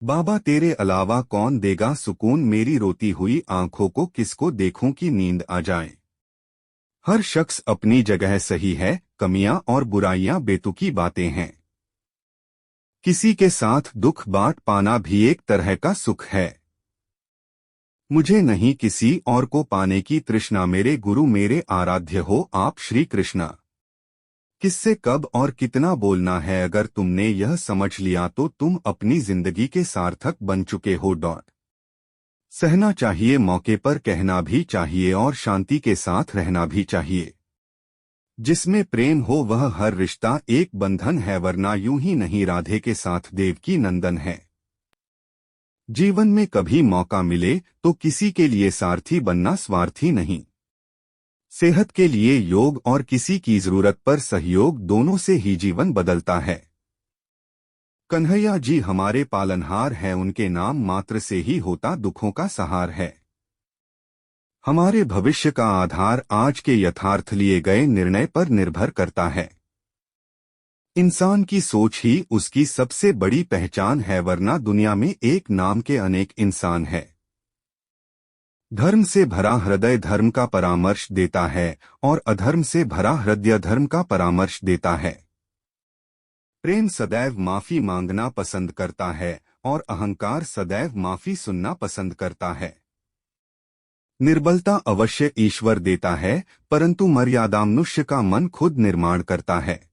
बाबा तेरे अलावा कौन देगा सुकून, मेरी रोती हुई आंखों को किसको देखूं कि नींद आ जाए। हर शख्स अपनी जगह सही है, कमियां और बुराइयां बेतुकी बातें हैं। किसी के साथ दुख बांट पाना भी एक तरह का सुख है। मुझे नहीं किसी और को पाने की तृष्णा, मेरे गुरु मेरे आराध्य हो आप श्री कृष्णा। किससे कब और कितना बोलना है, अगर तुमने यह समझ लिया तो तुम अपनी जिंदगी के सार्थक बन चुके हो। सहना चाहिए, मौके पर कहना भी चाहिए और शांति के साथ रहना भी चाहिए। जिसमें प्रेम हो वह हर रिश्ता एक बंधन है, वरना यूं ही नहीं राधे के साथ देवकी नंदन है। जीवन में कभी मौका मिले तो किसी के लिए सारथी बनना, स्वार्थी नहीं। सेहत के लिए योग और किसी की जरूरत पर सहयोग, दोनों से ही जीवन बदलता है। कन्हैया जी हमारे पालनहार हैं, उनके नाम मात्र से ही होता दुखों का सहार है। हमारे भविष्य का आधार आज के यथार्थ लिए गए निर्णय पर निर्भर करता है। इंसान की सोच ही उसकी सबसे बड़ी पहचान है, वरना दुनिया में एक नाम के अनेक इंसान है। धर्म से भरा हृदय धर्म का परामर्श देता है और अधर्म से भरा हृदय धर्म का परामर्श देता है। प्रेम सदैव माफी मांगना पसंद करता है और अहंकार सदैव माफी सुनना पसंद करता है। निर्बलता अवश्य ईश्वर देता है, परंतु मर्यादा मनुष्य का मन खुद निर्माण करता है।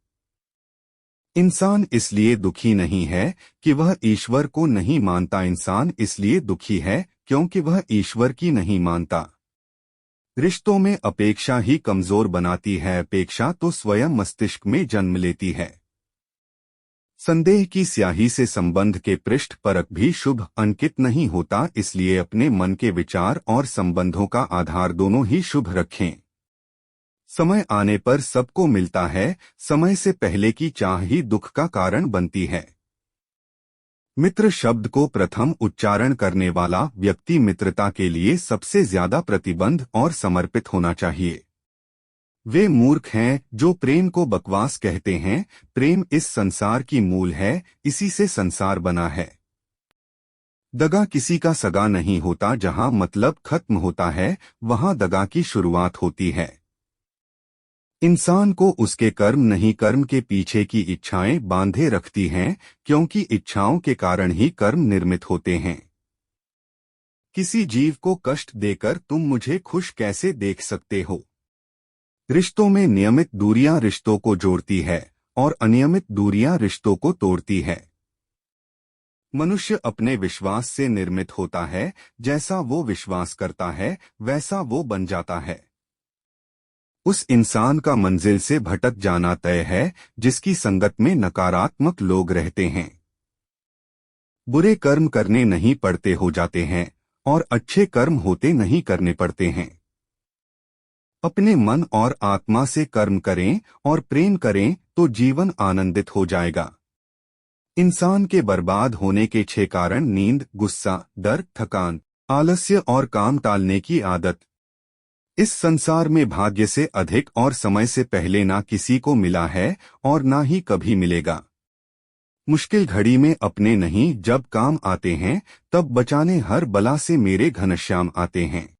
इंसान इसलिए दुखी नहीं है कि वह ईश्वर को नहीं मानता, इंसान इसलिए दुखी है क्योंकि वह ईश्वर की नहीं मानता। रिश्तों में अपेक्षा ही कमजोर बनाती है, अपेक्षा तो स्वयं मस्तिष्क में जन्म लेती है। संदेह की स्याही से संबंध के पृष्ठ परख भी शुभ अंकित नहीं होता, इसलिए अपने मन के विचार और संबंधों का आधार दोनों ही शुभ रखें। समय आने पर सबको मिलता है, समय से पहले की चाह ही दुख का कारण बनती है। मित्र शब्द को प्रथम उच्चारण करने वाला व्यक्ति मित्रता के लिए सबसे ज्यादा प्रतिबद्ध और समर्पित होना चाहिए। वे मूर्ख हैं जो प्रेम को बकवास कहते हैं। प्रेम इस संसार की मूल है, इसी से संसार बना है। दगा किसी का सगा नहीं होता, जहां मतलब खत्म होता है वहां दगा की शुरुआत होती है। इंसान को उसके कर्म नहीं, कर्म के पीछे की इच्छाएं बांधे रखती हैं, क्योंकि इच्छाओं के कारण ही कर्म निर्मित होते हैं। किसी जीव को कष्ट देकर तुम मुझे खुश कैसे देख सकते हो। रिश्तों में नियमित दूरियां रिश्तों को जोड़ती है और अनियमित दूरियां रिश्तों को तोड़ती है। मनुष्य अपने विश्वास से निर्मित होता है, जैसा वो विश्वास करता है वैसा वो बन जाता है। उस इंसान का मंजिल से भटक जाना तय है जिसकी संगत में नकारात्मक लोग रहते हैं। बुरे कर्म करने नहीं पड़ते हो जाते हैं और अच्छे कर्म होते नहीं करने पड़ते हैं। अपने मन और आत्मा से कर्म करें और प्रेम करें तो जीवन आनंदित हो जाएगा। इंसान के बर्बाद होने के 6 कारण: नींद, गुस्सा, डर, थकान, आलस्य और काम टालने की आदत। इस संसार में भाग्य से अधिक और समय से पहले ना किसी को मिला है और ना ही कभी मिलेगा। मुश्किल घड़ी में अपने नहीं जब काम आते हैं, तब बचाने हर बला से मेरे घनश्याम आते हैं।